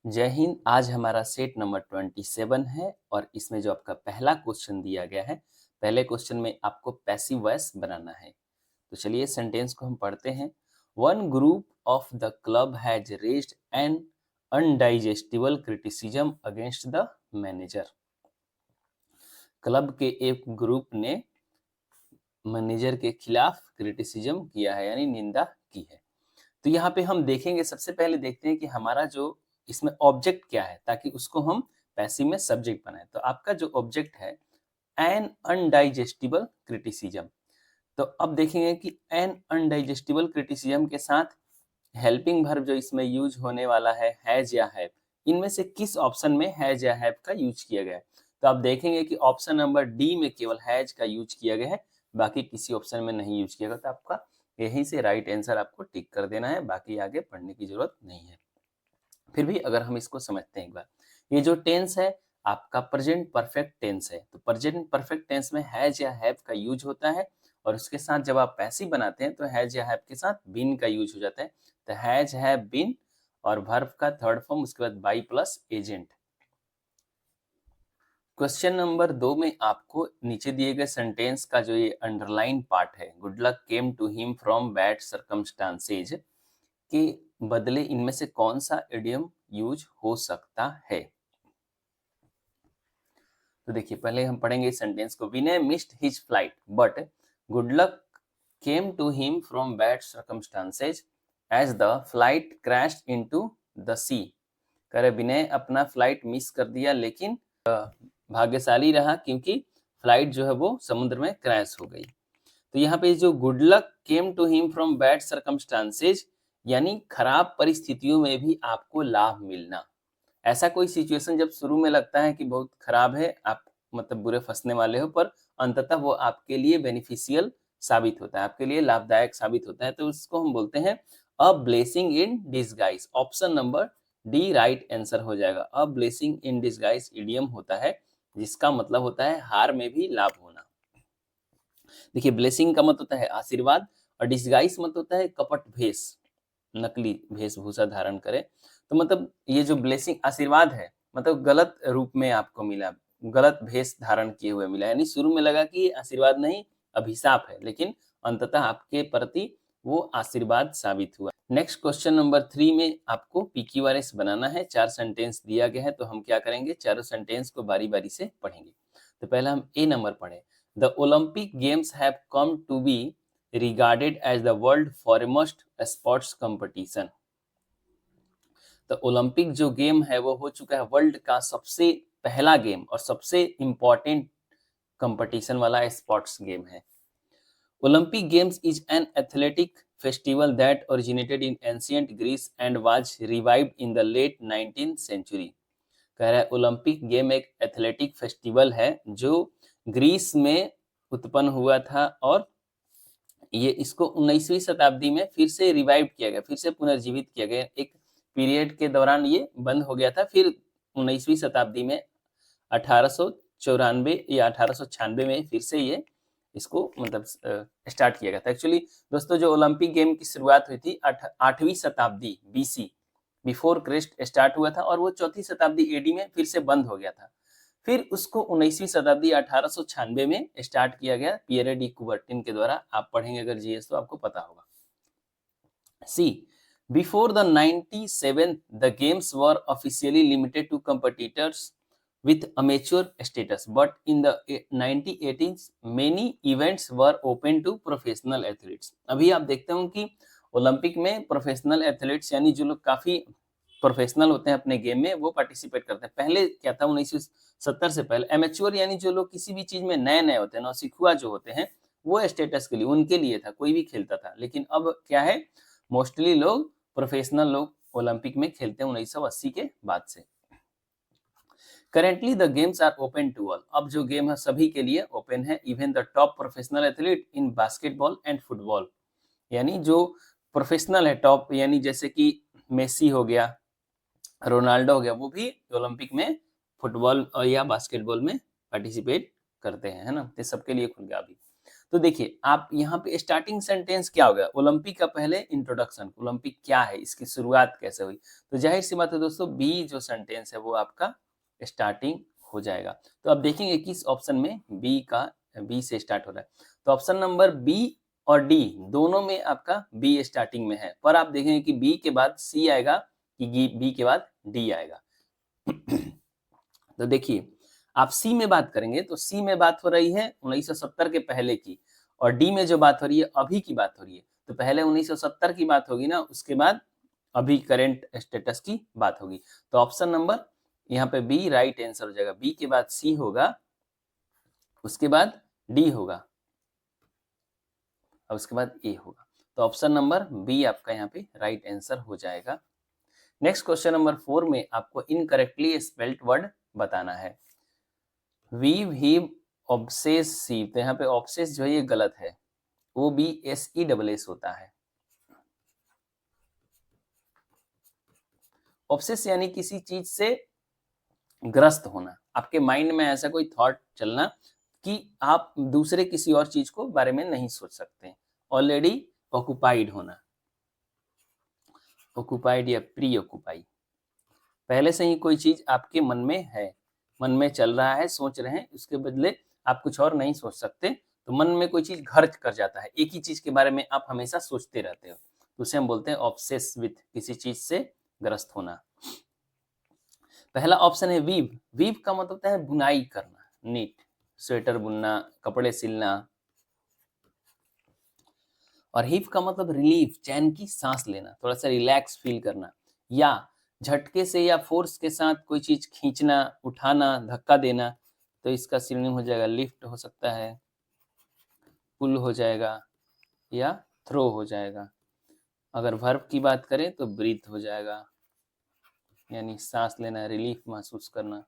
जय हिंद। आज हमारा सेट नंबर 27 है और इसमें जो आपका पहला क्वेश्चन दिया गया है, पहले क्वेश्चन में आपको पैसिव वॉइस बनाना है। तो चलिए सेंटेंस को हम पढ़ते हैं। One group of the club has raised an undigestible criticism against the manager. Club के एक ग्रुप ने मैनेजर के खिलाफ क्रिटिसिज्म किया है, यानी निंदा की है। तो यहाँ पे हम देखेंगे, सबसे पहले देखते हैं कि हमारा जो इसमें ऑब्जेक्ट क्या है, ताकि उसको हम पैसिव में सब्जेक्ट बनाएं। तो आपका जो ऑब्जेक्ट है एन अनडाइजेस्टिबल क्रिटिसिज्म, तो अब देखेंगे कि एन अनडाइजेस्टिबल क्रिटिसिज्म के साथ हेल्पिंग वर्ब जो इसमें यूज होने वाला है हैज या हैव, इनमें से किस ऑप्शन में हैज या हैव का यूज किया गया है। तो आप देखेंगे कि ऑप्शन नंबर डी में केवल हैज का यूज किया गया है, बाकी किसी ऑप्शन में नहीं यूज किया गया। तो आपका यहीं से राइट आंसर आपको टिक कर देना है, बाकी आगे पढ़ने की जरूरत नहीं है। फिर भी अगर हम इसको समझते हैं एक बार, ये जो टेंस है आपका प्रेजेंट परफेक्ट टेंस है। तो प्रेजेंट परफेक्ट टेंस में हैज या हैव का यूज होता है, और उसके साथ जब आप पैसिव बनाते हैं तो हैज या हैव के साथ बीन का यूज हो जाता है। तो हैज हैव बीन और वर्ब का थर्ड फॉर्म उसके बाद by plus agent. Question number 2 में आपको नीचे दिए गए सेंटेंस का जो ये अंडरलाइन पार्ट है, good luck came to him from bad circumstances, के बदले इनमें से कौन सा इडियम यूज हो सकता है। तो देखिए पहले हम पढ़ेंगे इस सेंटेंस को। Vinay missed his flight but good luck came to him from bad circumstances as the flight crashed into the sea. कह रहे विनय अपना फ्लाइट मिस कर दिया, लेकिन भाग्यशाली रहा क्योंकि फ्लाइट जो है वो समुद्र में क्रैश हो गई। तो यहाँ पे जो good luck came to him from bad circumstances, यानी खराब परिस्थितियों में भी आपको लाभ मिलना। ऐसा कोई सिचुएशन जब शुरू में लगता है कि बहुत खराब है, आप मतलब बुरे फंसने वाले हो, पर अंततः वो आपके लिए बेनिफिशियल साबित होता है, आपके लिए लाभदायक साबित होता है, तो उसको हम बोलते हैं a blessing in disguise. Option number D right answer हो जाएगा। A blessing in disguise idiom होता है जिसका मतलब होता है हार में भी लाभ होना। देखिए ब्लेसिंग का मतलब होता है आशीर्वाद, और डिसगाइज मतलब होता है कपट भेष, नकली वेशभूषा धारण करे। तो मतलब ये जो ब्लेसिंग आशीर्वाद है, मतलब गलत रूप में आपको मिला, गलत भेष धारण किए हुए मिला, यानी शुरू में लगा कि आशीर्वाद नहीं अभिशाप है, लेकिन अंततः आपके प्रति वो आशीर्वाद साबित हुआ। नेक्स्ट क्वेश्चन नंबर 3 में आपको पीक्यूआरएस बनाना है। 4 सेंटेंस दिया गया है, तो हम क्या करेंगे, चारों सेंटेंस को बारी बारी से पढ़ेंगे। तो पहला हम ए नंबर पढ़े। The Olympic games have come to be regarded as the world foremost sports competition। तो ओलंपिक जो गेम है वो हो चुका है वर्ल्ड का सबसे पहला गेम और सबसे इंपॉर्टेंट कंपटीशन वाला स्पोर्ट्स गेम है। Olympic games is an athletic festival that originated in ancient Greece and was revived in the late 19th century. कह रहा है ओलंपिक गेम एक एथलेटिक फेस्टिवल है जो ग्रीस में उत्पन्न हुआ था, और ये इसको 19वीं शताब्दी में फिर से रिवाइव किया गया, फिर से पुनर्जीवित किया गया। एक पीरियड के दौरान ये बंद हो गया था, फिर 19वीं शताब्दी में 1894 या 1896 में फिर से ये इसको मतलब स्टार्ट किया गया था। एक्चुअली दोस्तों जो ओलंपिक गेम की शुरुआत हुई थी 8वीं शताब्दी बीसी, बिफोर क्राइस्ट स्टार्ट हुआ था, और वो 4वीं शताब्दी एडी में फिर से बंद हो गया था। फिर उसको 19वीं शताब्दी 1896 में स्टार्ट किया गया पियरे डी कुबर्टिन के द्वारा। आप पढ़ेंगे अगर जीएस तो आपको पता होगा। C before the 97 the games were officially limited to competitors with amateur status, but in the 1980s many events were open to professional athletes। अभी आप देखते हो कि ओलंपिक में प्रोफेशनल एथलीट्स यानी जो लोग काफी प्रोफेशनल होते हैं अपने गेम में, वो पार्टिसिपेट करते हैं। पहले क्या था, 1970 से पहले एमेच्योर यानी जो लोग किसी भी चीज में नए नए होते हैं, नौसिखुआ जो होते हैं, वो स्टेटस के लिए उनके लिए था, कोई भी खेलता था। लेकिन अब क्या है, मोस्टली लोग प्रोफेशनल लोग ओलंपिक में खेलते हैं 1980 के बाद से। Currently the games are open to all. अब जो गेम है सभी के लिए ओपन है, even the top professional athlete in basketball and football, यानी जो प्रोफेशनल है टॉप, यानी जैसे कि मेसी हो गया, रोनाल्डो हो गया, वो भी ओलंपिक में फुटबॉल या बास्केटबॉल में पार्टिसिपेट करते हैं, है ना। तो सबके लिए खुल गया अभी। तो देखिए आप यहाँ पे स्टार्टिंग सेंटेंस क्या हो गया, ओलंपिक का पहले इंट्रोडक्शन, ओलंपिक क्या है, इसकी शुरुआत कैसे हुई, तो जाहिर सी बात है दोस्तों बी जो सेंटेंस है वो आपका स्टार्टिंग हो जाएगा। तो अब देखेंगे किस ऑप्शन में बी से स्टार्ट हो रहा है। तो ऑप्शन नंबर बी और डी दोनों में आपका बी स्टार्टिंग में है, पर आप देखेंगे कि बी के बाद सी आएगा कि बी के बाद डी आएगा। तो देखिए आप सी में बात करेंगे तो सी में बात हो रही है 1970 के पहले की, और डी में जो बात हो रही है अभी की बात हो रही है। तो पहले 1970 की बात होगी ना, उसके बाद अभी करंट स्टेटस की बात होगी। तो ऑप्शन नंबर यहाँ पे बी राइट आंसर हो जाएगा। बी के बाद सी होगा, उसके बाद डी होगा और उसके बाद ए होगा। तो ऑप्शन नंबर बी आपका यहाँ पे राइट आंसर हो जाएगा। नेक्स्ट क्वेश्चन नंबर 4 में आपको इनकरेक्टली स्पेल्ड वर्ड बताना है। वीव हीव ऑब्सेसिव, तो यहाँ पे ऑब्सेस जो है ये गलत है, OBSESS होता है। ऑब्सेस यानी किसी चीज से ग्रस्त होना, आपके माइंड में ऐसा कोई थॉट चलना कि आप दूसरे किसी और चीज को बारे में नहीं सोच सकते, ऑलरेडी ऑक्युपाइड होना, ऑक्युपाइड या प्री ऑक्युपाई, पहले से ही कोई चीज आपके मन में है, मन में चल रहा है, सोच रहे हैं, उसके बदले आप कुछ और नहीं सोच सकते, तो मन में कोई चीज घर कर जाता है, एक ही चीज के बारे में आप हमेशा सोचते रहते हो, तो उसे हम बोलते हैं ऑब्सेस विथ, किसी चीज से ग्रस्त होना। पहला ऑप्शन है वीव। वीव का मतलब होता है बुनाई करना, नीट, स्वेटर बुनना, कपड़े सिलना। और हीव का मतलब रिलीफ, चैन की सांस लेना, थोड़ा सा रिलैक्स फील करना, या झटके से या फोर्स के साथ कोई चीज खींचना, उठाना, धक्का देना, तो इसका सिनोनिम हो जाएगा लिफ्ट हो सकता है, पुल हो जाएगा या थ्रो हो जाएगा। अगर वर्ब की बात करें तो ब्रीथ हो जाएगा, यानी सांस लेना, रिलीफ महसूस करना।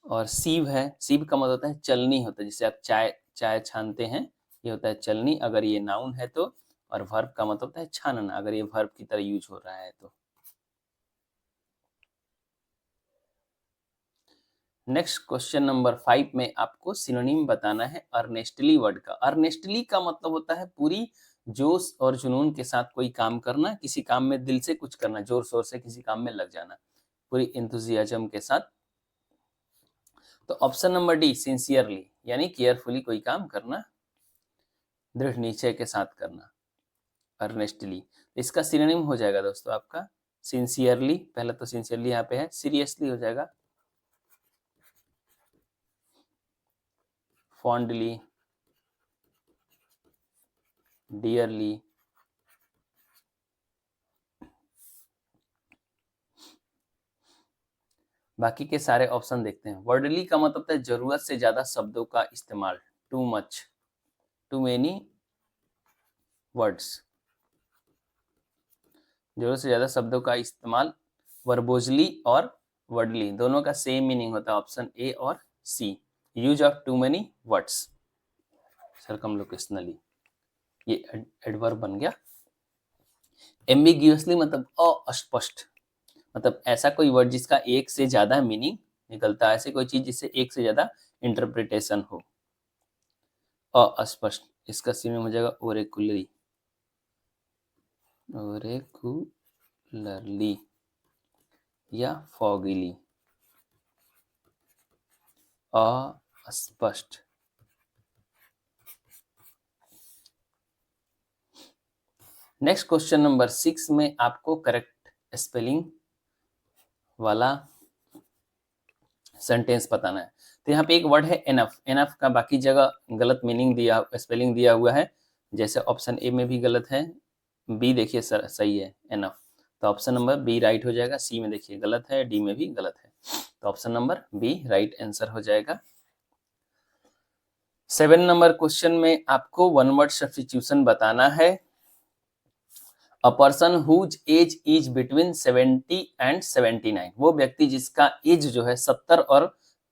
और सीव है, सीव का मतलब होता है चलनी होता है, जिसे आप चाय छानते हैं, ये होता है चलनी अगर ये नाउन है तो। और वर्ब का मतलब होता है छानना, अगर ये वर्ब की तरह यूज हो रहा है तो। नेक्स्ट क्वेश्चन नंबर 5 में आपको सिनोनिम बताना है अर्नेस्टली वर्ड का। अर्नेस्टली का मतलब होता है पूरी जोश और जुनून के साथ कोई काम करना, किसी काम में दिल से कुछ करना, जोर शोर से किसी काम में लग जाना, पूरी इंथुजियाज्म के साथ। तो ऑप्शन नंबर डी सिंसियरली, यानी केयरफुली कोई काम करना, दृढ़ निश्चय के साथ करना, अर्नेस्टली। इसका सिनोनिम हो जाएगा दोस्तों आपका सिंसियरली, पहले तो सिंसियरली यहाँ पे है, सीरियसली हो जाएगा, फॉन्डली, डियरली, बाकी के सारे ऑप्शन देखते हैं। वर्डली का मतलब है जरूरत से ज्यादा शब्दों का इस्तेमाल, too much, too many words, जरूरत से ज्यादा शब्दों का इस्तेमाल। वर्बोजली और वर्डली दोनों का सेम मीनिंग होता है, ऑप्शन ए और C, use of too many words, circumlocutionally, ये एडवर्ब बन गया। एम्बिग्यूअसली मतलब अस्पष्ट, मतलब ऐसा कोई वर्ड जिसका एक से ज्यादा मीनिंग निकलता है, ऐसे कोई चीज जिससे एक से ज्यादा इंटरप्रिटेशन हो, अस्पष्ट, इसका सिनोनिम हो जाएगा ओरेकुलरी, ओरेकुलरली या फॉगिली, अस्पष्ट। नेक्स्ट क्वेश्चन नंबर 6 में आपको करेक्ट स्पेलिंग वाला सेंटेंस बताना है। तो यहाँ पे एक वर्ड है एनफ, एनफ का बाकी जगह गलत मीनिंग दिया, स्पेलिंग दिया हुआ है, जैसे ऑप्शन ए में भी गलत है, बी देखिए सही है एनफ, तो ऑप्शन नंबर बी राइट हो जाएगा, सी में देखिए गलत है, डी में भी गलत है, तो option number B right answer हो जाएगा। 7 नंबर क्वेश्चन में आपको वन वर्ड सब्स्टिट्यूशन बताना है। A person whose age is between 70 and 79, वो व्यक्ति जिसका एज जो है 70 और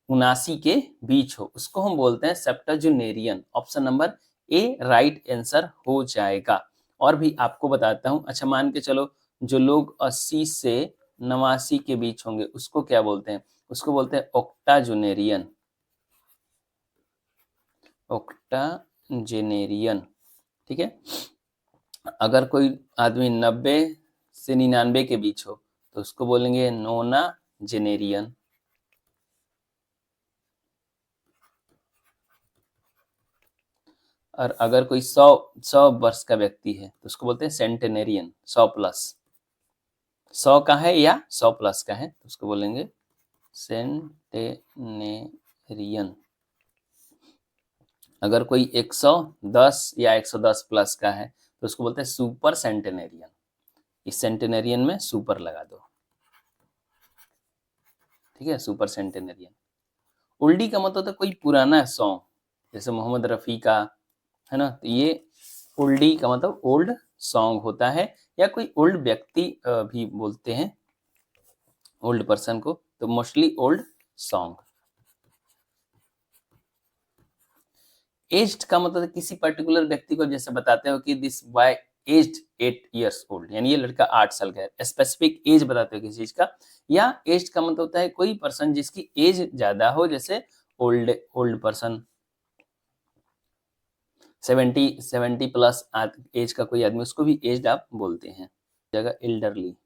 79 के बीच हो, उसको हम बोलते हैं septuagenarian, option number A right answer हो जाएगा। और भी आपको बताता हूं, अच्छा मान के चलो जो लोग 80 से 89 के बीच होंगे उसको क्या बोलते हैं, उसको बोलते हैं ऑक्टाजेनेरियन, ऑक्टाजेनेरियन, ठीक है। अगर कोई आदमी 90 से 99 के बीच हो तो उसको बोलेंगे नोनाजेनेरियन। और अगर कोई 100 वर्ष का व्यक्ति है तो उसको बोलते हैं सेंटेनेरियन, 100 प्लस। 100 का है या 100 प्लस का है तो उसको बोलेंगे सेंटेनेरियन। अगर कोई 110 या 110 प्लस का है तो उसको बोलते हैं सुपर सेंटेनेरियन। इस सेंटेनेरियन में सुपर लगा दो, ठीक है, सुपर सेंटेनेरियन। ओल्डी का मतलब होता है कोई पुराना सॉन्ग, जैसे मोहम्मद रफ़ी का है ना, तो ये ओल्डी का मतलब ओल्ड सॉन्ग होता है, या कोई ओल्ड व्यक्ति भी बोलते हैं ओल्ड पर्सन को, तो मोस्टली ओल्ड सॉन्ग। एज्ड का मतलब किसी पर्टिकुलर व्यक्ति को जैसे बताते हो कि this boy aged 8 years old, यानी ये लड़का 8 साल का है। स्पेसिफिक एज बताते हो किसी चीज का। या एज्ड का मतलब होता है कोई पर्सन जिसकी एज ज्यादा हो, जैसे old old person, 70 plus age का कोई आदमी, उसको भी एज्ड आप बोलते हैं। जगह elderly,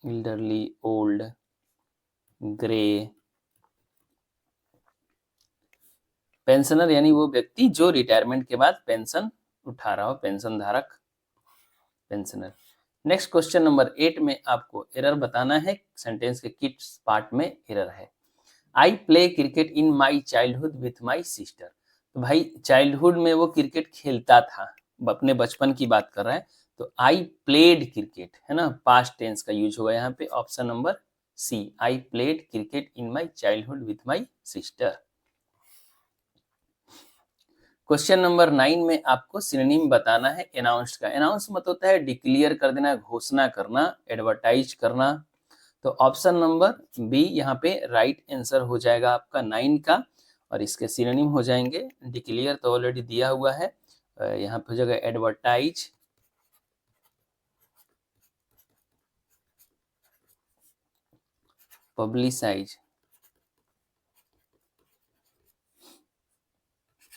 elderly, old, grey. Pensioner यानी वो व्यक्ति जो रिटायरमेंट के बाद पेंशन उठा रहा हो, पेंशन धारक, पेंशनर। नेक्स्ट क्वेश्चन नंबर 8 में आपको एरर बताना है। सेंटेंस के किड्स पार्ट में एरर है। I play cricket in my childhood with my sister. तो भाई चाइल्डहुड में वो क्रिकेट खेलता था, अपने बचपन की बात कर रहा है, तो आई प्लेड क्रिकेट है ना, पास्ट टेंस का यूज होगा यहाँ पे। Option number C, I played cricket in my childhood with my sister. Question number 9 में आपको सिनोनिम बताना है अनाउंस्ड का। अनाउंस मतलब होता है डिक्लेयर कर देना, घोषणा करना, एडवर्टाइज करना। तो ऑप्शन नंबर बी यहाँ पे राइट आंसर हो जाएगा आपका 9 का। और इसके सिनोनिम हो जाएंगे, डिक्लेयर तो ऑलरेडी दिया हुआ है, यहाँ पे हो जाएगा एडवर्टाइज, पब्लिसाइज,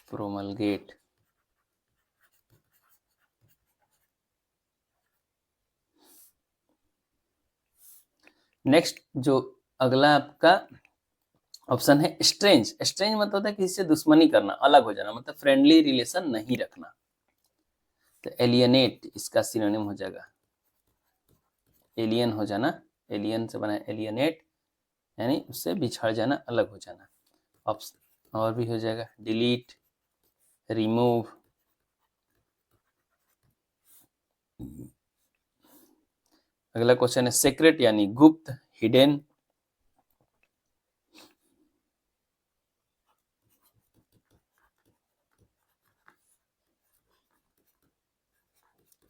प्रोमलगेट। नेक्स्ट जो अगला आपका ऑप्शन है स्ट्रेंज। स्ट्रेंज मतलब होता है किसी से दुश्मनी करना, अलग हो जाना, मतलब फ्रेंडली रिलेशन नहीं रखना। तो एलियनेट इसका सिनोनिम हो जाएगा एलियन हो जाना, एलियन से बना एलियनेट, यानी उससे बिछड़ जाना, अलग हो जाना। ऑप्शन और भी हो जाएगा डिलीट, रिमूव। अगला क्वेश्चन है सीक्रेट यानी गुप्त, हिडन।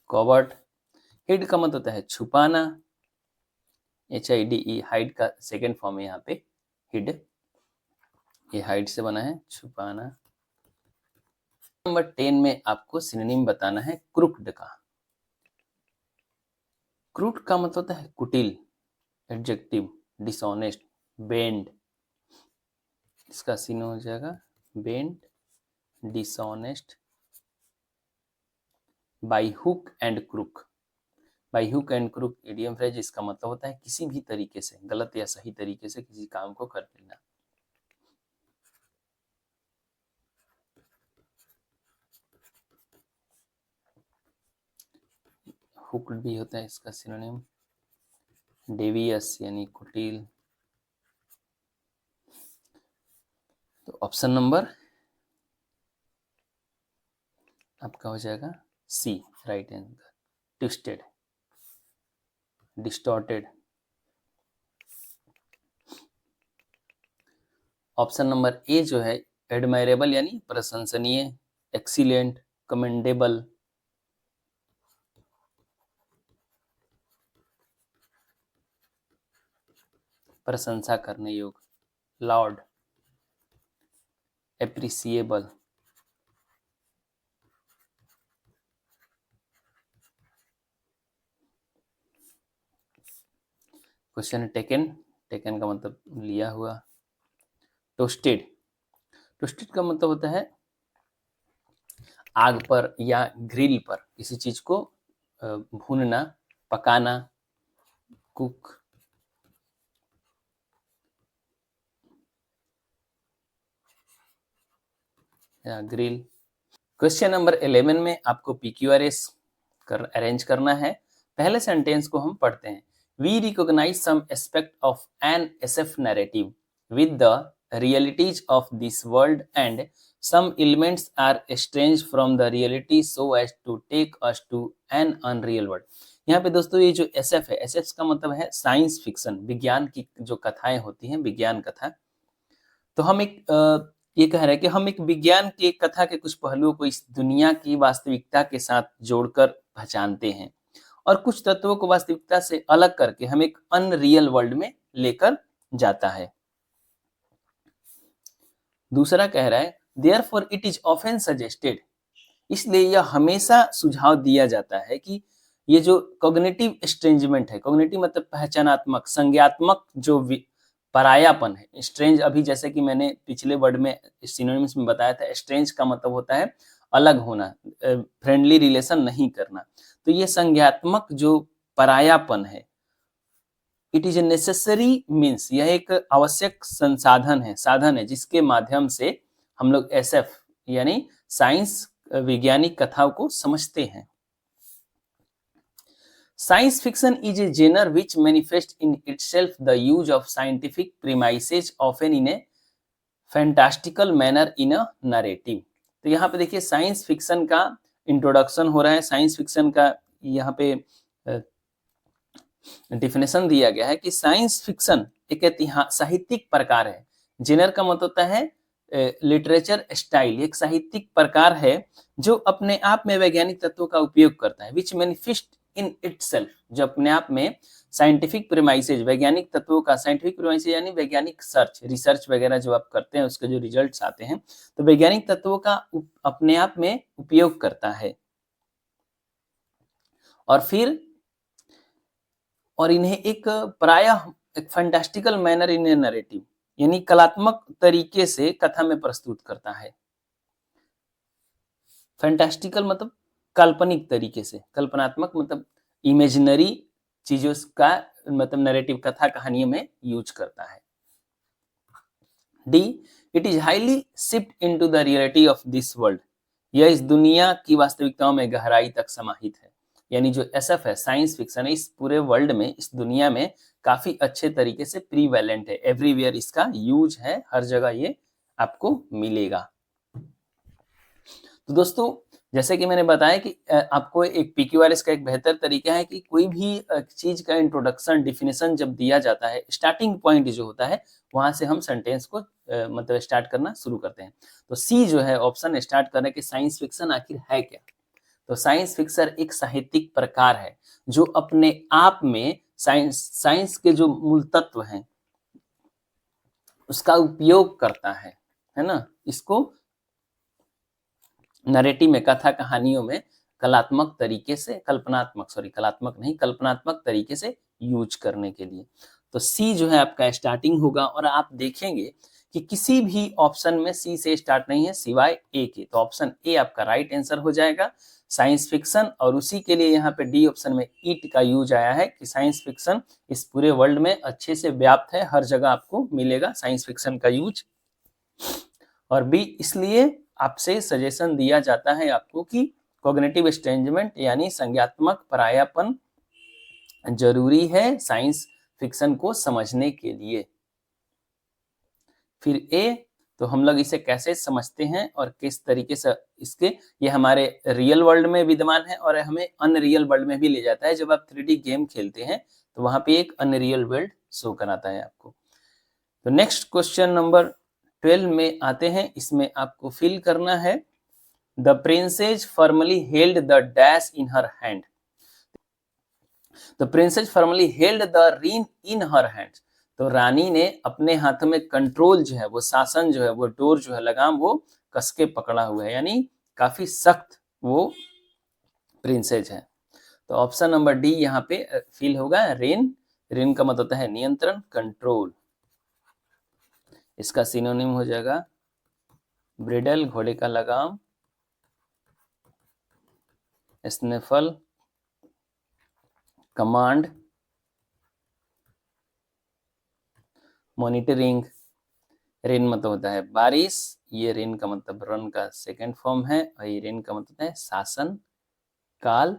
कॉवर्ट, हिड का मतलब होता है छुपाना, HIDE, हाइड का सेकेंड फॉर्म है यहाँ पे हिड, ये हाइड से बना है, छुपाना। नंबर 10 में आपको सिनोनिम बताना है क्रूक्ड का। क्रूड का मतलब होता है कुटिल, एडजेक्टिव, डिसऑनेस्ट, बेंड। इसका सिनो हो जाएगा bend, dishonest, by hook and crook. By hook and crook idiom phrase, इसका मतलब होता है किसी भी तरीके से, गलत या सही तरीके से किसी काम को कर लेना। हुक्ड भी होता है इसका सिनोनिम, डेवियस यानी कुटिल। तो ऑप्शन नंबर आपका हो जाएगा C, right answer, twisted, distorted. Option number A जो है एडमायरेबल यानी प्रशंसनीय, एक्सीलेंट, कमेंडेबल, प्रशंसा करने योग्य, Lord, appreciable, question taken, taken का मतलब लिया हुआ। टोस्टेड, टोस्टेड का मतलब होता है आग पर या ग्रिल पर किसी चीज को भूनना, पकाना, कुक या ग्रिल। क्वेश्चन नंबर 11 में आपको PQRS अरेंज करना है। पहले सेंटेंस को हम पढ़ते हैं। We recognise some aspect of an SF narrative with the realities of this world and some elements are estranged from the reality so as to take us to an unreal world। यहाँ पे दोस्तों ये जो SF है, SF का मतलब है science fiction, विज्ञान की जो कथाएं होती हैं, विज्ञान कथा। तो हम एक ये कह रहे हैं कि हम एक विज्ञान की कथा के कुछ पहलुओं को इस दुनिया की वास्तविकता के साथ जोड़कर पहचानते हैं और कुछ तत्वों को वास्तविकता से अलग करके हम एक अनरियल वर्ल्ड में लेकर जाता है। दूसरा कह रहा है therefore it is often suggested, इसलिए यह हमेशा सुझाव दिया जाता है कि ये जो कॉग्निटिव स्ट्रेंजमेंट है, कॉग्निटिव मतलब पहचानात्मक, संज्ञात्मक जो परायापन है। स्ट्रेंज अभी जैसे कि मैंने पिछले वर्ड में सिनोनिम्स में बताया था, स्ट्रेंज का मतलब होता है अलग होना, फ्रेंडली रिलेशन नहीं करना। तो ये संज्ञात्मक जो परायापन है, it is a necessary means, यह एक आवश्यक संसाधन है, साधन है जिसके माध्यम से हम लोग SF यानी साइंस वैज्ञानिक कथाओं को समझते हैं। Science fiction is a genre which manifests in itself the use of scientific premises often in a fantastical manner in a narrative। तो यहाँ पे देखिए साइंस फिक्शन का इंट्रोडक्शन हो रहा है। साइंस फिक्शन का यहाँ पे डिफिनेशन दिया गया है कि साइंस फिक्शन एक साहित्यिक प्रकार है। जेनर का मतलब होता है लिटरेचर स्टाइल, एक साहित्यिक प्रकार है जो अपने आप में वैज्ञानिक तत्वों का उपयोग करता है। विच मैनिफेस्ट इन इटसेल्फ, जो अपने आप में साइंटिफिक प्रीमाइसेज, वैज्ञानिक तत्वों का, साइंटिफिक प्रीमाइसेज यानी वैज्ञानिक सर्च, रिसर्च वगैरह जो आप करते हैं उसके जो रिजल्ट्स आते हैं, तो वैज्ञानिक तत्वों का अपने आप में उपयोग करता है और फिर इन्हें एक प्रायः एक fantastical manner in A narrative यानी कलात्मक तरीके से कथा में प्रस्तुत करता है। फैंटास्टिकल मतलब काल्पनिक तरीके से, कल्पनात्मक मतलब इमेजिनरी चीजों का मतलब नैरेटिव, कथा कहानियों में यूज करता है। D, it is highly shift into the reality of this world, यह इस दुनिया की वास्तविकताओं में गहराई तक समाहित है। यानी जो SF है, साइंस फिक्शन है, इस पूरे वर्ल्ड में, इस दुनिया में काफी अच्छे तरीके से प्रीवैलेंट है, एवरीवेयर इसका यूज है, हर जगह ये आपको मिलेगा। तो दोस्तों जैसे कि मैंने बताया कि आपको एक PQRS का एक बेहतर तरीका है कि कोई भी चीज का इंट्रोडक्शन, डिफिनेशन जब दिया जाता है, स्टार्टिंग पॉइंट जो होता है वहां से हम सेंटेंस को मतलब स्टार्ट करना शुरू करते हैं। तो C जो है ऑप्शन स्टार्ट करने के, साइंस फिक्शन आखिर है क्या? तो साइंस फिक्शन एक साहित्यिक प्रकार है जो अपने आप में साइंस के जो मूल तत्व हैं उसका उपयोग करता है ना, इसको नैरेटिव में, कथा कहानियों में कलात्मक तरीके से, कलात्मक नहीं, कल्पनात्मक तरीके से यूज करने के लिए। तो C जो है आपका स्टार्टिंग होगा और आप देखेंगे कि किसी भी ऑप्शन में C से स्टार्ट नहीं है सिवाय A के, तो ऑप्शन A आपका राइट आंसर हो जाएगा, साइंस फिक्शन। और उसी के लिए यहाँ पे D ऑप्शन में इट का यूज आया है कि साइंस फिक्शन इस पूरे वर्ल्ड में अच्छे से व्याप्त है, हर जगह आपको मिलेगा साइंस फिक्शन का यूज। और B इसलिए आपसे सजेशन दिया जाता है आपको कि कॉग्निटिव स्ट्रेंजमेंट यानी संज्ञात्मक परायापन जरूरी है साइंस फिक्शन को समझने के लिए। फिर A, तो हम लोग इसे कैसे समझते हैं और किस तरीके से इसके, ये हमारे रियल वर्ल्ड में विद्यमान है और हमें अनरियल वर्ल्ड में भी ले जाता है। जब आप 3D गेम खेलते हैं तो वहां पे एक अनरियल वर्ल्ड शो कराता है आपको। तो नेक्स्ट क्वेश्चन नंबर 12 में आते हैं, इसमें आपको फिल करना है the princess formally held the dash in her hand. The princess formally held the Rin in her hand, तो रानी ने अपने हाथ में कंट्रोल जो है, वो शासन जो है, वो डोर जो है, लगाम वो कसके पकड़ा हुआ है, यानी काफी सख्त वो प्रिंसेस है। तो ऑप्शन नंबर D यहाँ पे फिल होगा, रेन रेन का मतलब होता है नियंत्रण, कंट्रोल। इसका सिनोनिम हो जाएगा ब्रिडल, घोड़े का लगाम, स्नेफल, कमांड, मॉनिटरिंग। रेन मतलब होता है बारिश, ये रेन का मतलब रन का सेकंड फॉर्म है, और ये रेन का मतलब है शासन काल।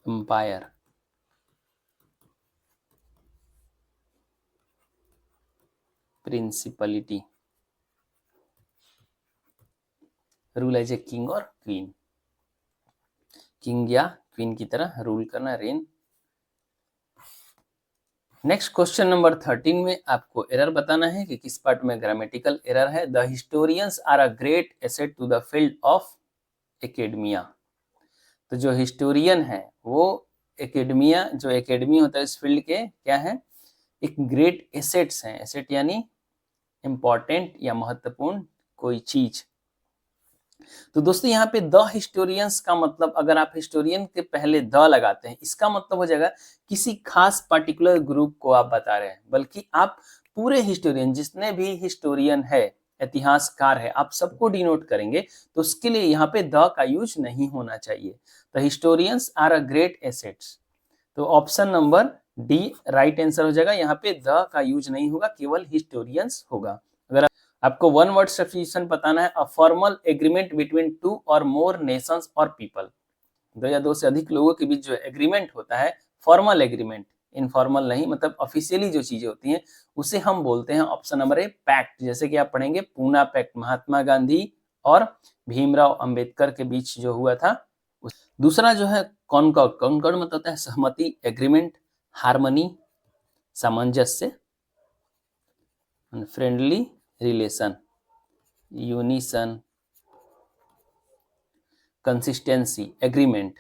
Empire, principality, rule as a king और क्वीन, किंग या क्वीन की तरह रूल करना, रेन। नेक्स्ट क्वेश्चन नंबर 13 में आपको एरर बताना है कि किस पार्ट में ग्रामेटिकल एरर है। The historians are a great asset to the field of academia. तो जो हिस्टोरियन है वो एकेडमिया, जो एकेडमी होता है इस फील्ड के क्या है, एक ग्रेट एसेट्स हैं। एसेट यानी इंपॉर्टेंट या महत्वपूर्ण कोई चीज। तो दोस्तों यहाँ पे द हिस्टोरियंस का मतलब, अगर आप हिस्टोरियन के पहले द लगाते हैं, इसका मतलब हो जाएगा किसी खास पर्टिकुलर ग्रुप को आप बता रहे हैं, बल्कि आप पूरे हिस्टोरियन, जितने भी हिस्टोरियन है, इतिहासकार है, आप सबको डिनोट करेंगे। तो उसके लिए यहाँ पे द का यूज नहीं होना चाहिए। The historians are a great assets. तो option number D right answer हो जाएगा। यहाँ पे द का यूज नहीं होगा, केवल हिस्टोरियंस होगा। अगर आपको वन वर्ड सब्स्टिट्यूशन बताना है, a formal agreement between two और मोर नेशंस और पीपल, दो या दो से अधिक लोगों के बीच जो एग्रीमेंट होता है, फॉर्मल एग्रीमेंट, इनफॉर्मल नहीं, मतलब ऑफिशियली जो चीजें होती हैं, उसे हम बोलते हैं ऑप्शन नंबर ए पैक्ट। जैसे कि आप पढ़ेंगे पूना पैक्ट, महात्मा गांधी और भीमराव अंबेडकर के बीच जो हुआ था। दूसरा जो है कॉनकॉर्ड, कॉनकॉर्ड मतलब होता है सहमति, एग्रीमेंट, हार्मनी, सामंजस्य, friendly relation, unison, consistency, agreement,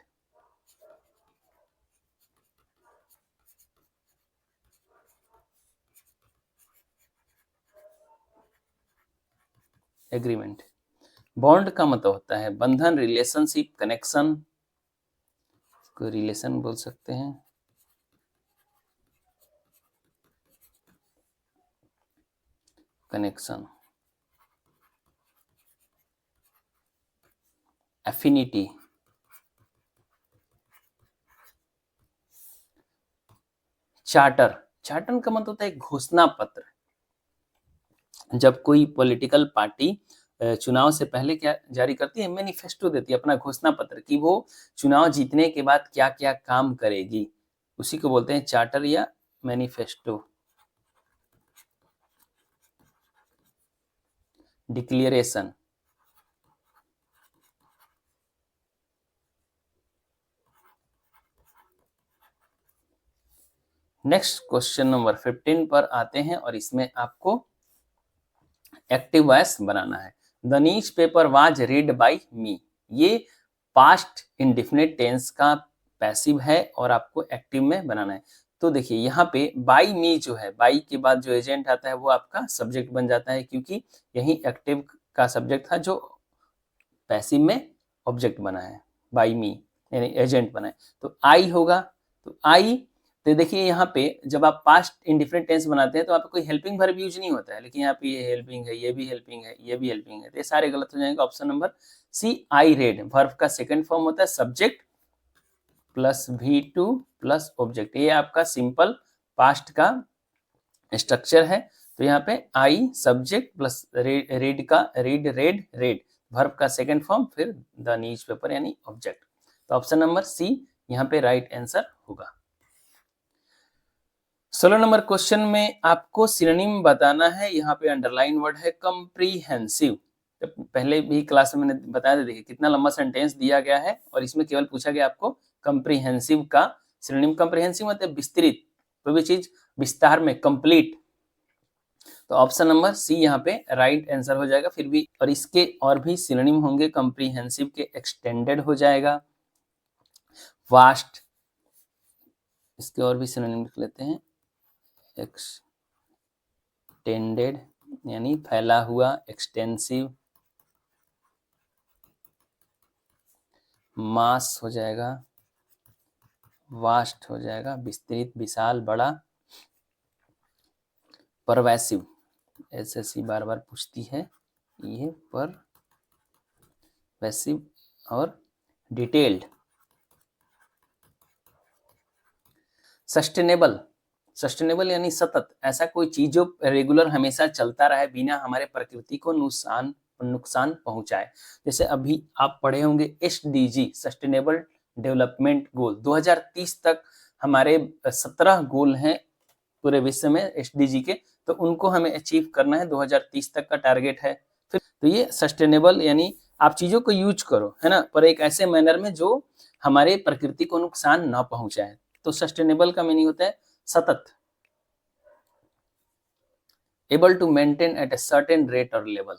agreement. Bond का मतलब होता है बंधन, रिलेशनशिप, कनेक्शन, को रिलेशन बोल सकते हैं, कनेक्शन, एफिनिटी, चार्टर। चार्टर का मतलब होता है घोषणा पत्र। जब कोई पॉलिटिकल पार्टी चुनाव से पहले क्या जारी करती है, मैनिफेस्टो देती है, अपना घोषणा पत्र, कि वो चुनाव जीतने के बाद क्या क्या काम करेगी, उसी को बोलते हैं चार्टर या manifesto. Declaration, next question number 15 पर आते हैं, और इसमें आपको एक्टिव वॉइस बनाना है। The newspaper was read by me, ये पास्ट इंडिफिनिट टेंस का पैसिव है और आपको एक्टिव में बनाना है। तो देखिए यहाँ पे बाई मी जो है, बाई के बाद जो एजेंट आता है वो आपका सब्जेक्ट बन जाता है, क्योंकि यही एक्टिव का सब्जेक्ट था जो पैसिव में ऑब्जेक्ट बना है, बाई मी यानी एजेंट बना है। तो आई होगा, तो आई, तो देखिए यहाँ पे जब आप पास्ट इंडिफरेंट टेंस बनाते हैं तो आप कोई हेल्पिंग वर्ब यूज नहीं होता है, लेकिन यहाँ पे ये हेल्पिंग है, ये भी हेल्पिंग है, ये भी हेल्पिंग है, तो ये सारे गलत हो जाएंगे। Option number C I read, verb का सेकंड फॉर्म होता है subject plus V2 plus object, ये आपका सिंपल पास्ट का स्ट्रक्चर है। तो यहाँ पे आई सब्जेक्ट प्लस रीड का रीड, रेड, रेड, वर्ब का सेकंड फॉर्म, फिर द न्यूज पेपर यानी ऑब्जेक्ट। तो ऑप्शन नंबर सी यहाँ पे राइट आंसर होगा। 16 नंबर क्वेश्चन में आपको सिनोनिम बताना है। यहाँ पे अंडरलाइन वर्ड है कॉम्प्रिहेंसिव। पहले भी क्लास में मैंने बताया था, देखिए कितना लंबा सेंटेंस दिया गया है और इसमें केवल पूछा गया आपको कॉम्प्रिहेंसिव का सिनोनिम। कॉम्प्रिहेंसिव मतलब विस्तृत, कोई भी चीज विस्तार में, कंप्लीट। तो ऑप्शन नंबर सी यहाँ पे राइट आंसर हो जाएगा। फिर भी और इसके और भी सिनोनिम होंगे कॉम्प्रिहेंसिव के, एक्सटेंडेड हो जाएगा, वास्ट, इसके और भी सिनोनिम लिख लेते हैं, एक्सटेंडेड यानी फैला हुआ, एक्सटेंसिव, मास हो जाएगा, वास्ट हो जाएगा, विस्तृत, विशाल, बड़ा। परवैसिव, एसएससी बार बार पूछती है ये, परवैसिव और डिटेल्ड। सस्टेनेबल, सस्टेनेबल यानी सतत, ऐसा कोई चीज जो रेगुलर हमेशा चलता रहे बिना हमारे प्रकृति को नुकसान पहुंचाए। जैसे अभी आप पढ़े होंगे एसडीजी, सस्टेनेबल डेवलपमेंट गोल, 2030 तक हमारे 17 गोल हैं पूरे विश्व में एसडीजी के, तो उनको हमें अचीव करना है, 2030 तक का टारगेट है। फिर तो ये सस्टेनेबल यानी आप चीजों को यूज करो, है ना, पर एक ऐसे मैनर में जो हमारे प्रकृति को नुकसान न पहुंचाए। तो सस्टेनेबल का मीनिंग होता है सतत, able to maintain at a certain rate और लेवल।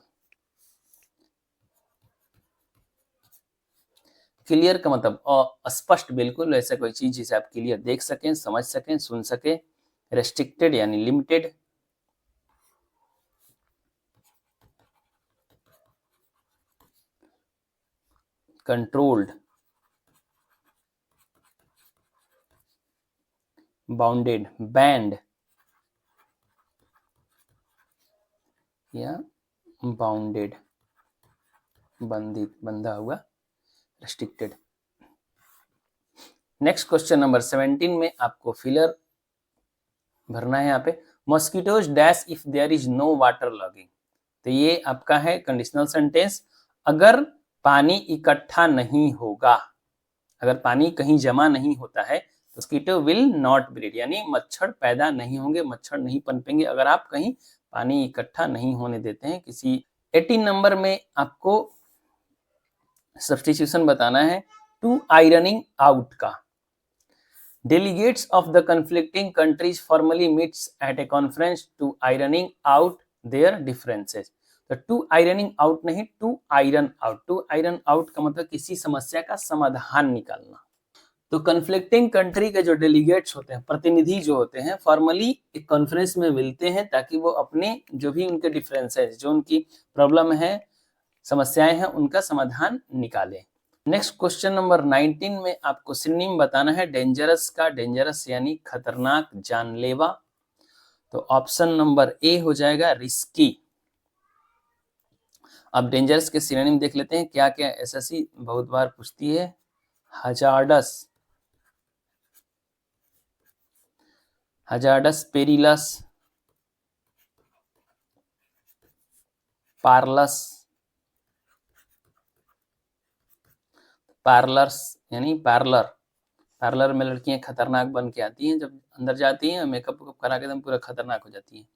क्लियर का मतलब स्पष्ट, बिल्कुल ऐसा कोई चीज जिसे आप क्लियर देख सकें, समझ सकें, सुन सकें। रेस्ट्रिक्टेड यानी लिमिटेड। कंट्रोल्ड, बाउंडेड, बैंड या बाउंडेड, बंधित, बंधा हुआ, रेस्ट्रिक्टेड। नेक्स्ट क्वेश्चन नंबर 17 में आपको फिलर भरना है। यहाँ पे mosquitoes dash if there is no water logging, तो ये आपका है कंडीशनल सेंटेंस। अगर पानी इकट्ठा नहीं होगा, अगर पानी कहीं जमा नहीं होता है तो मॉस्किटो विल नॉट ब्रीड, यानी मच्छर पैदा नहीं होंगे, मच्छर नहीं पनपेंगे अगर आप कहीं पानी इकट्ठा नहीं होने देते हैं किसी। 18 नंबर में आपको सब्स्टिट्यूशन बताना है टू आयरनिंग आउट का। Delegates of the conflicting countries formally meets at a conference to ironing out their differences. तो टू आयरनिंग आउट नहीं, to iron out. To iron out का मतलब किसी समस्या का समाधान निकालना। तो कन्फ्लिक्टिंग कंट्री के जो डेलीगेट्स होते हैं, प्रतिनिधि जो होते हैं, फॉर्मली एक कॉन्फ्रेंस में मिलते हैं ताकि वो अपने जो भी उनके डिफरेंसेस, जो उनकी प्रॉब्लम है, समस्याएं हैं, उनका समाधान निकालें। नेक्स्ट क्वेश्चन नंबर 19 में आपको सिनोनिम बताना है डेंजरस का। डेंजरस यानी खतरनाक, जानलेवा। तो ऑप्शन नंबर ए हो जाएगा रिस्की। अब डेंजरस के सिनोनिम देख लेते हैं क्या क्या एसएससी बहुत बार पूछती है। हजार्डस, हजार्डस, पेरिलस, पार्लस, पार्लर्स यानी पार्लर। पार्लर में लड़कियां खतरनाक बन के आती हैं, जब अंदर जाती हैं मेकअप करा के एकदम पूरा खतरनाक हो जाती हैं।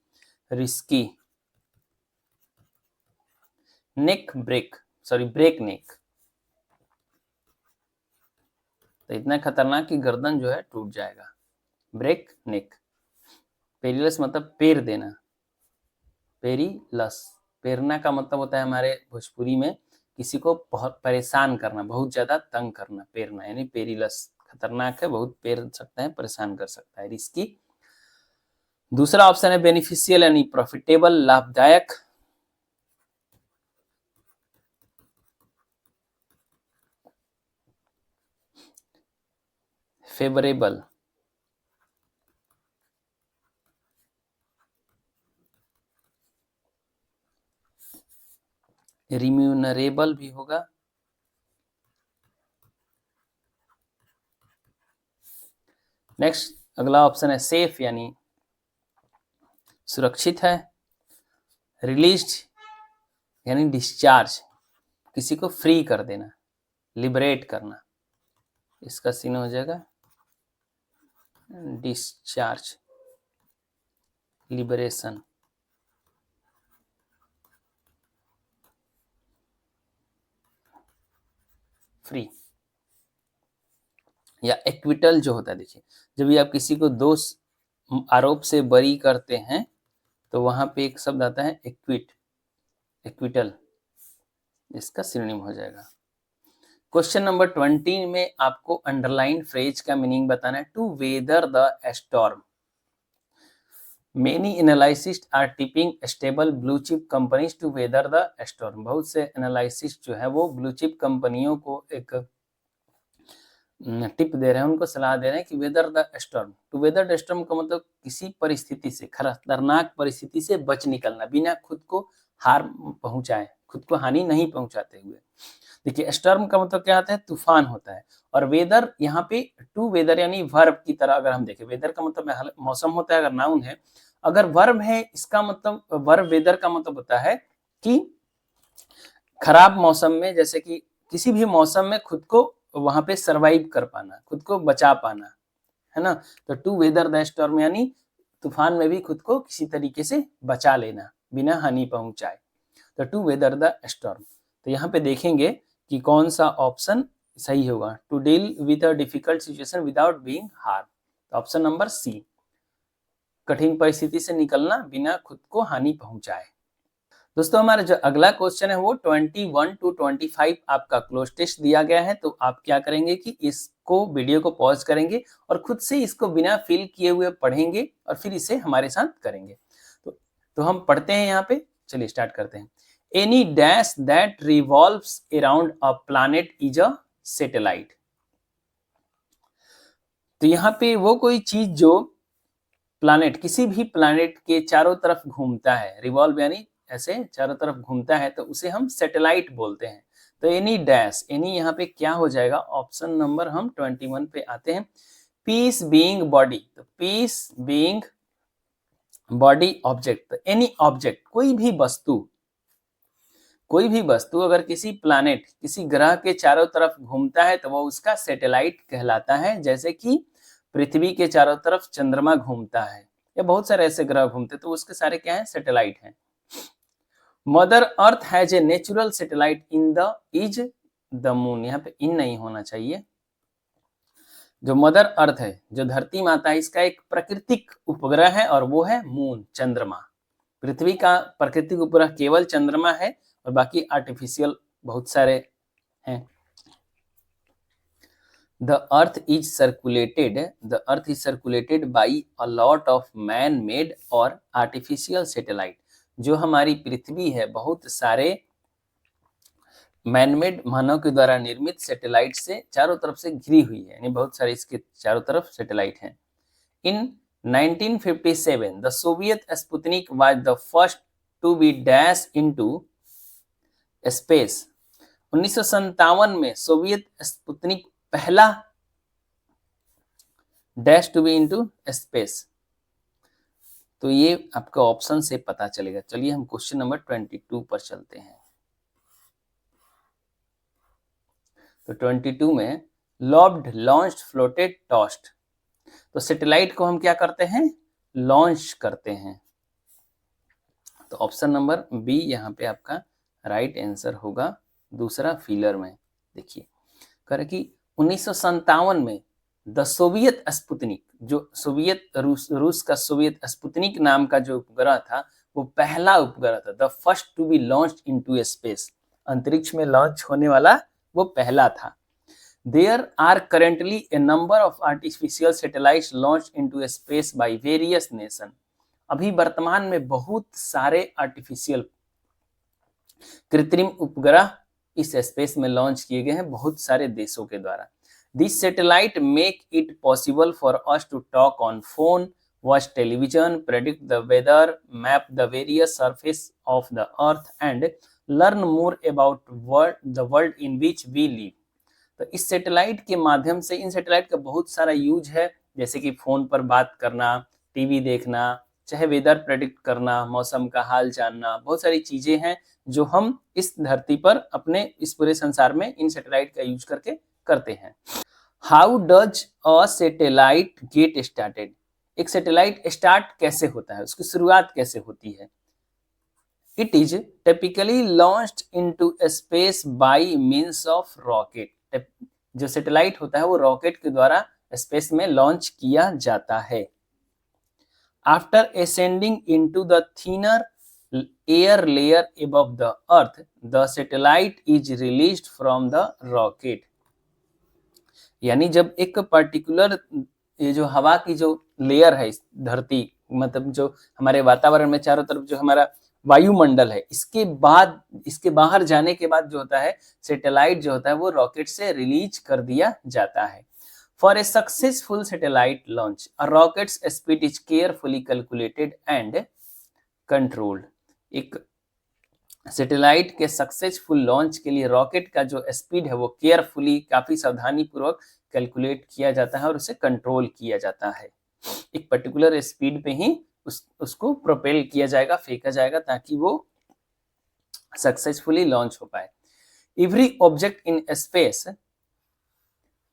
Risky, neck break, sorry break neck, तो इतना खतरनाक कि गर्दन जो है टूट जाएगा, ब्रेक नेक। पेरिलस मतलब पेर देना, पेरिलस, पेरना का मतलब होता है हमारे भोजपुरी में किसी को बहुत परेशान करना, बहुत ज्यादा तंग करना, पेरना यानी पेरिलस। खतरनाक है, बहुत पेर सकता है, परेशान कर सकता है, रिस्की। दूसरा ऑप्शन है बेनिफिशियल यानी प्रॉफिटेबल, लाभदायक। फेवरेबल, रिम्यूनरेबल भी होगा। नेक्स्ट अगला ऑप्शन है सेफ यानी सुरक्षित है। रिलीज्ड यानी डिस्चार्ज, किसी को फ्री कर देना, लिबरेट करना, इसका सीन हो जाएगा डिस्चार्ज, लिबरेशन। फ्री या एक्विटल जो होता है, देखिए जब भी आप किसी को दोष आरोप से बरी करते हैं तो वहां पे एक शब्द आता है एक्विट, एक्विटल, इसका सिनोनिम हो जाएगा। क्वेश्चन नंबर 20 में आपको अंडरलाइन फ्रेज का मीनिंग बताना है to weather the storm. Many analysts are tipping stable blue chip companies to weather the storm. बहुत से एनालिसिस्ट जो है वो ब्लू चिप कंपनियों को एक टिप दे रहे हैं, उनको सलाह दे रहे हैं कि weather the storm. To weather the storm का मतलब किसी परिस्थिति से, खतरनाक परिस्थिति से बच निकलना बिना खुद को हार पहुंचाए, खुद को हानि नहीं पहुंचाते हुए। देखिए स्टॉर्म का मतलब क्या होता है, तूफान होता है। और वेदर यहाँ पे टू वेदर यानी वर्ब की तरह अगर हम देखें, वेदर का मतलब मौसम होता है अगर नाउन है, अगर वर्ब है इसका मतलब, वर्ब वेदर का मतलब होता है कि खराब मौसम में, जैसे कि किसी भी मौसम में खुद को वहां पे सरवाइव कर पाना, खुद को बचा पाना, है ना। तो टू वेदर द स्टॉर्म यानी तूफान में भी खुद को किसी तरीके से बचा लेना बिना हानि पहुंचाए, तो टू वेदर द स्टॉर्म। तो यहाँ पे देखेंगे कि कौन सा ऑप्शन सही होगा, to deal with a difficult situation without being harm. Option number C, कठिन परिस्थिति से निकलना बिना खुद को हानि पहुंचाए। दोस्तों हमारा जो अगला क्वेश्चन है वो 21 to 25 आपका क्लोज टेस्ट दिया गया है। तो आप क्या करेंगे कि इसको वीडियो को पॉज करेंगे और खुद से इसको बिना फिल किए हुए पढ़ेंगे और फिर इसे हमारे साथ करेंगे। तो हम पढ़ते हैं यहाँ पे, चलिए स्टार्ट करते हैं। Any dash that revolves around a planet is a satellite. तो यहाँ पे वो कोई चीज जो प्लैनेट, किसी भी प्लैनेट के चारों तरफ घूमता है, रिवॉल्व यानी ऐसे चारों तरफ घूमता है, तो उसे हम सैटेलाइट बोलते हैं। तो एनी डैश, एनी यहाँ पे क्या हो जाएगा, ऑप्शन नंबर हम 21 पे आते हैं, पीस बीइंग बॉडी। तो पीस बीइंग बॉडी ऑब्जेक्ट, तो एनी ऑब्जेक्ट, कोई भी वस्तु, कोई भी वस्तु अगर किसी प्लैनेट, किसी ग्रह के चारों तरफ घूमता है तो वो उसका सैटेलाइट कहलाता है। जैसे कि पृथ्वी के चारों तरफ चंद्रमा घूमता है या बहुत सारे ऐसे ग्रह घूमते, तो उसके सारे क्या है, सैटेलाइट हैं। Mother earth has a natural satellite in the is the moon, यहाँ पे इन नहीं होना चाहिए। जो मदर अर्थ है, जो धरती माता है, इसका एक प्राकृतिक उपग्रह है और वो है मून, चंद्रमा। पृथ्वी का प्राकृतिक उपग्रह केवल चंद्रमा है और बाकी आर्टिफिशियल बहुत सारे हैं। The earth is circulated by a lot of man-made और artificial satellite। जो हमारी पृथ्वी है बहुत सारे मैनमेड, मानव के द्वारा निर्मित सैटेलाइट से चारों तरफ से घिरी हुई है, यानी बहुत सारे इसके चारों तरफ सैटेलाइट हैं। In 1957 the Soviet Sputnik was the first to be dashed into space। 1957 में सोवियत स्पुतनिक पहला dash to be into space. तो ये आपका ऑप्शन से पता चलेगा। चलिए हम क्वेश्चन नंबर 22 पर चलते हैं। तो 22 में लॉब्ड, लॉन्च्ड, फ्लोटेड, टॉस्ड। तो सैटेलाइट को हम क्या करते हैं, लॉन्च करते हैं। तो ऑप्शन नंबर बी यहाँ पे आपका राइट आंसर होगा, दूसरा फीलर में। देखिए करे कि 1957 में द सोवियत स्पुतनिक, जो सोवियत रूस का सोवियत स्पुतनिक नाम का जो उपग्रह था वो पहला उपग्रह था, the first to be launched into space, अंतरिक्ष में लॉन्च होने वाला वो पहला था। There are currently a number of artificial satellites launched into space by various nation. अभी वर्तमान में बहुत सारे आर्टिफिशियल, कृत्रिम उपग्रह इस स्पेस में लॉन्च किए गए हैं बहुत सारे देशों के द्वारा। This satellite make it possible for us to talk on phone, watch television, predict the weather, map the various surface of the earth and learn more about the world in which we live. तो इस satellite के माध्यम से, इन satellite का बहुत सारा use है, जैसे कि फोन पर बात करना, टीवी देखना, चाहे वेदर प्रेडिक्ट करना, मौसम का हाल जानना, बहुत सारी चीजें हैं जो हम इस धरती पर अपने इस पूरे संसार में इन सैटेलाइट का यूज करके करते हैं। How does a satellite get started. एक सैटेलाइट स्टार्ट कैसे होता है, उसकी शुरुआत कैसे होती है। It is typically launched into space by means of rocket. जो सैटेलाइट होता है वो रॉकेट के द्वारा स्पेस में लॉन्च किया जाता है। After ascending into the thinner air layer above the earth, the satellite is released from the rocket। यानी जब एक पर्टिकुलर, ये जो हवा की जो लेयर है इस धरती, मतलब जो हमारे वातावरण में चारों तरफ जो हमारा वायुमंडल है, इसके बाद, इसके बाहर जाने के बाद जो होता है, सैटेलाइट जो होता है वो रॉकेट से रिलीज कर दिया जाता है। For a successful satellite launch, a rocket's speed is carefully calculated and controlled. एक सैटेलाइट के सक्सेसफुल लॉन्च के लिए रॉकेट का जो स्पीड है वो केयरफुली, काफी सावधानी पूर्वक कैलकुलेट किया जाता है और उसे कंट्रोल किया जाता है। एक पर्टिकुलर स्पीड पे ही उसको प्रोपेल किया जाएगा, फेंका जाएगा, ताकि वो सक्सेसफुली लॉन्च हो पाए। Every object in space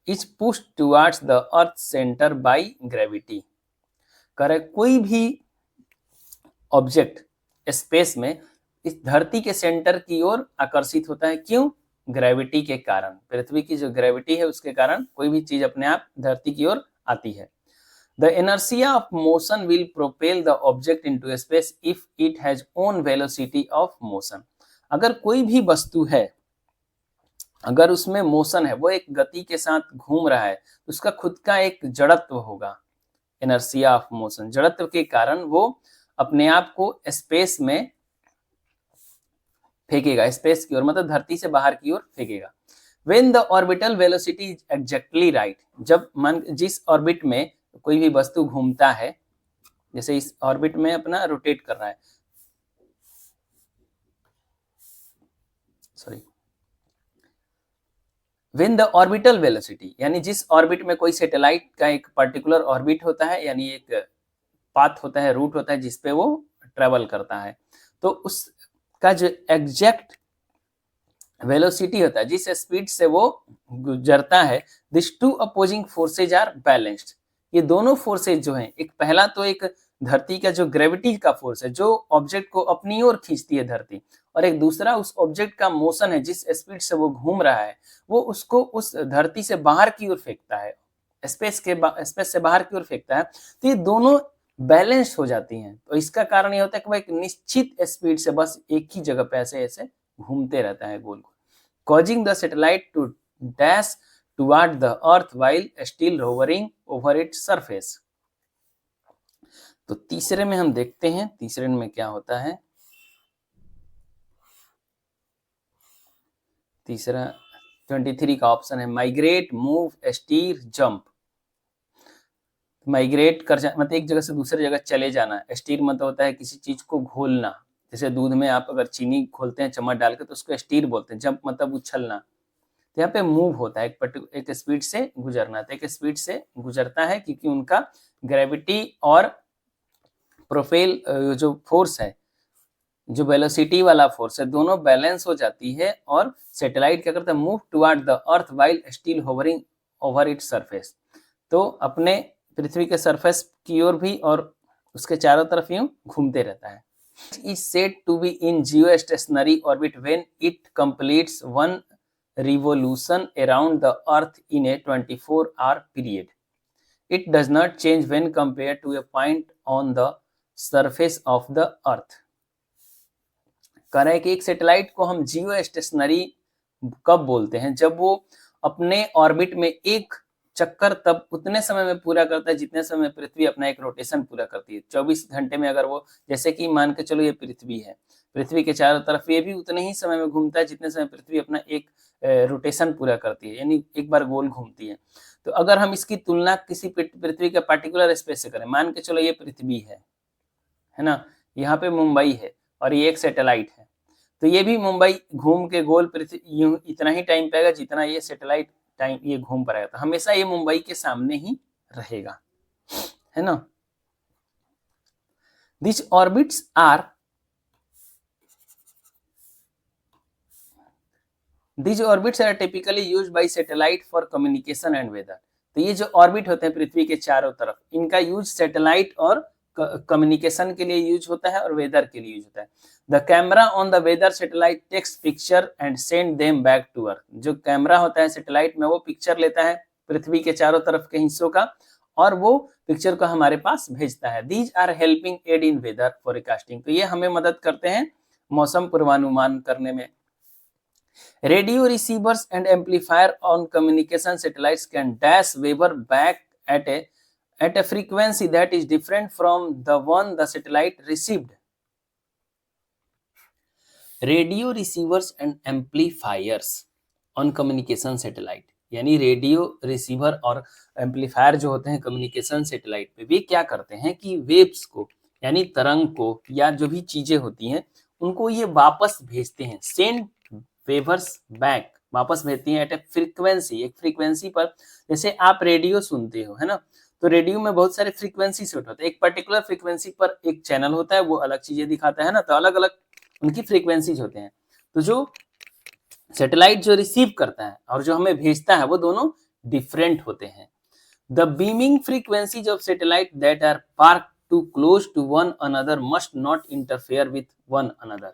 is pushed towards the earth centre by gravity. करे कोई भी ऑब्जेक्ट स्पेस में इस धरती के सेंटर की ओर आकर्षित होता है। क्यों? ग्रेविटी के कारण। पृथ्वी की जो ग्रेविटी है उसके कारण कोई भी चीज अपने आप धरती की ओर आती है। The inertia of motion will propel the object into space if it has own velocity of motion. अगर कोई भी वस्तु है, अगर उसमें मोशन है, वो एक गति के साथ घूम रहा है, उसका खुद का एक जड़त्व होगा। इनर्शिया ऑफ मोशन, जड़त्व के कारण वो अपने आप को स्पेस में फेंकेगा, स्पेस की ओर, मतलब धरती से बाहर की ओर फेंकेगा। When the orbital velocity is exactly right, जब जिस ऑर्बिट में कोई भी वस्तु घूमता है, जैसे इस ऑर्बिट में अपना रोटेट कर रहा है, When the orbital velocity, यानी जिस ऑर्बिट में कोई सैटेलाइट का एक पर्टिकुलर ऑर्बिट होता है, यानी एक पाथ होता है, रूट होता है जिसपे वो ट्रेवल करता है, तो उसका जो एग्जैक्ट वेलोसिटी होता है, जिस स्पीड से वो गुजरता है, this two opposing forces are balanced. ये दोनों फोर्सेज जो हैं, एक पहला तो एक धरती का जो ग्रेविटी का फोर्स है, जो ऑब्जेक्ट को अपनी ओर खींचती है धरती, और एक दूसरा उस ऑब्जेक्ट का मोशन है, जिस स्पीड से वो घूम रहा है, वो उसको उस धरती से बाहर की ओर फेंकता है, स्पेस से बाहर की ओर फेंकता है। तो ये दोनों बैलेंस हो जाती हैं। तो इसका कारण ये होता है कि वो एक निश्चित स्पीड से बस एक ही जगह पे ऐसे ऐसे घूमते रहता है गोल गोल, causing the satellite to dash toward the earth while still hovering over its surface. तो तीसरे में हम देखते हैं, तीसरे में क्या होता है। तीसरा 23 का ऑप्शन है migrate, move, stir, jump. Migrate कर मतलब एक जगह से दूसरी जगह चले जाना। स्टीर मतलब होता है किसी चीज को घोलना, जैसे दूध में आप अगर चीनी घोलते हैं चम्मच डाल के तो उसको स्टीर बोलते हैं। जंप मतलब उछलना। तो यहाँ पे मूव होता है, एक स्पीड से गुजरना। तो एक स्पीड से गुजरता है क्योंकि उनका ग्रेविटी और प्रोपेल जो फोर्स है, जो वेलोसिटी वाला फोर्स है, दोनों बैलेंस हो जाती है और सैटेलाइट क्या करता है, move toward the earth while still hovering over its surface. तो अपने पृथ्वी के सरफेस की ओर भी और उसके चारों तरफ यूं घूमते रहता है। is said to be in geostationary orbit when it completes one revolution around the earth in a 24-hour period. It does not change when compared to a point on the surface of the earth. कह रहा है कि एक satellite को हम जियो stationery कब बोलते हैं, जब वो अपने ऑर्बिट में एक चक्कर तब उतने समय में पूरा करता है जितने समय पृथ्वी अपना एक रोटेशन पूरा करती है। 24 घंटे में अगर वो, जैसे कि मान के चलो ये पृथ्वी है, पृथ्वी के चारों तरफ ये भी उतने ही समय में घूमता है जितने समय पृथ्वी अपना एक रोटेशन पूरा करती है, यानी एक बार गोल घूमती है। तो अगर हम इसकी तुलना किसी पृथ्वी के पर्टिकुलर स्पेस से करें, मान के चलो ये पृथ्वी है ना, यहाँ पे मुंबई है और ये एक सैटेलाइट है, तो ये भी मुंबई घूम के गोल पृथ्वी इतना ही टाइम पाएगा जितना ये सैटेलाइट टाइम ये घूम पाएगा। तो हमेशा ये मुंबई के सामने ही रहेगा, है ना। These orbits are typically used by satellite for communication and weather. तो ये जो ऑर्बिट होते हैं पृथ्वी के चारों तरफ, इनका यूज सैटेलाइट और कम्युनिकेशन के लिए यूज होता है और वेदर के लिए यूज होता है। The camera on the weather satellite takes picture and send them back to earth. जो कैमरा होता है सैटेलाइट में, वो पिक्चर लेता है पृथ्वी के चारों तरफ के हिस्सों का और वो पिक्चर को हमारे पास भेजता है। These are helping aid in weather forecasting. तो ये हमें मदद करते हैं मौसम पूर्वानुमान करने में। Radio receivers and amplifier on communication satellites can dash waveform back at a frequency that is different from the one the satellite received. Radio receivers and amplifiers on communication satellite, यानी रेडियो रिसीवर और amplifier जो होते हैं communication satellite पे, वे क्या करते हैं कि वेव्स को यानी तरंग को या जो भी चीजें होती हैं उनको ये वापस भेजते हैं, सेंड वेवर्स बैक, वापस भेजती हैं एट ए फ्रीक्वेंसी, एक फ्रीक्वेंसी पर। जैसे आप रेडियो सुनते हो, है ना, तो रेडियो में बहुत सारे फ्रीक्वेंसी सेट होते हैं, एक पर्टिकुलर फ्रीक्वेंसी पर एक चैनल होता है, वो अलग चीजें दिखाता है ना, तो अलग अलग उनकी फ्रीक्वेंसीज होते हैं। तो जो सैटेलाइट जो रिसीव करता है और जो हमें भेजता है वो दोनों डिफरेंट होते हैं। The beaming frequencies of satellite that are park too close to one another must not interfere with one another.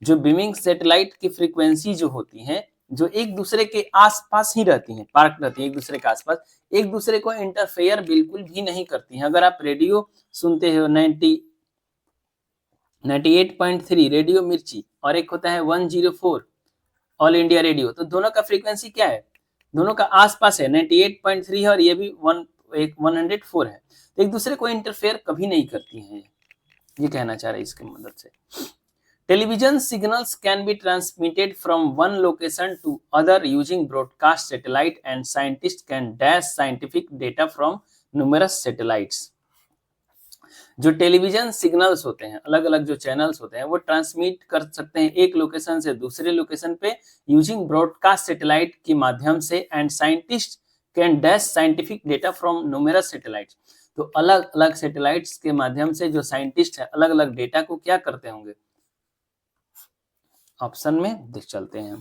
जो बीमिंग सैटेलाइट की फ्रीक्वेंसी जो होती हैं, जो एक दूसरे के आसपास ही रहती हैं, पार्क रहती हैं एक दूसरे के आसपास, एक दूसरे को इंटरफेयर बिल्कुल भी नहीं करती हैं। अगर आप रेडियो सुनते हो 98.3 रेडियो मिर्ची और एक होता है 104 ऑल इंडिया रेडियो, तो दोनों का फ्रीक्वेंसी क्या है, दोनों का आसपास है, 98.3 है और ये भी 104 है, तो एक दूसरे को इंटरफेयर कभी नहीं करती हैं, ये कहना चाह रहे हैं इसकी मदद से। Television signals can be transmitted from one location to other using broadcast satellite and scientists can dash scientific data from numerous satellites. जो टेलीविजन सिग्नल्स होते हैं, अलग अलग जो चैनल्स होते हैं, वो ट्रांसमिट कर सकते हैं एक लोकेशन से दूसरे लोकेशन पे यूजिंग ब्रॉडकास्ट सैटेलाइट के माध्यम से, and scientist can dash scientific data from numerous satellites. तो अलग अलग सैटेलाइट्स के माध्यम से जो साइंटिस्ट है अलग अलग डेटा को क्या करते होंगे, ऑप्शन में देख चलते हैं।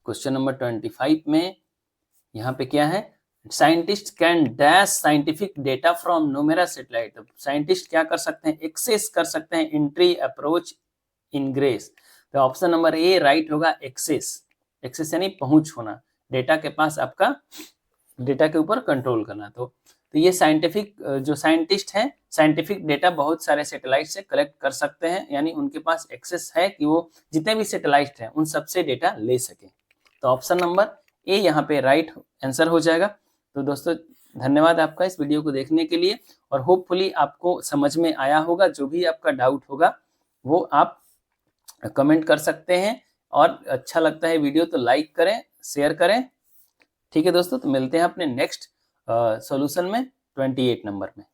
क्वेश्चन नंबर 25 में यहाँ पे क्या है, scientist can dash scientific data from numerous satellite. Scientist क्या कर सकते हैं, एक्सेस कर सकते हैं, एंट्री अप्रोच इनग्रेस। तो ऑप्शन नंबर ए राइट होगा, एक्सेस। एक्सेस यानी पहुंच होना, डेटा के पास, आपका डेटा के ऊपर कंट्रोल करना। तो ये साइंटिफिक जो साइंटिस्ट हैं साइंटिफिक डेटा बहुत सारे सैटेलाइट से कलेक्ट कर सकते हैं, यानी उनके पास एक्सेस है कि वो जितने भी सैटेलाइट हैं उन सबसे डेटा ले सके। तो ऑप्शन नंबर ए यहाँ पे राइट आंसर हो जाएगा। तो दोस्तों धन्यवाद आपका इस वीडियो को देखने के लिए, और होपफुली आपको समझ में आया होगा। जो भी आपका डाउट होगा वो आप कमेंट कर सकते हैं, और अच्छा लगता है वीडियो तो लाइक करें, शेयर करें। ठीक है दोस्तों, तो मिलते हैं अपने नेक्स्ट सॉल्यूशन में 28 नंबर में।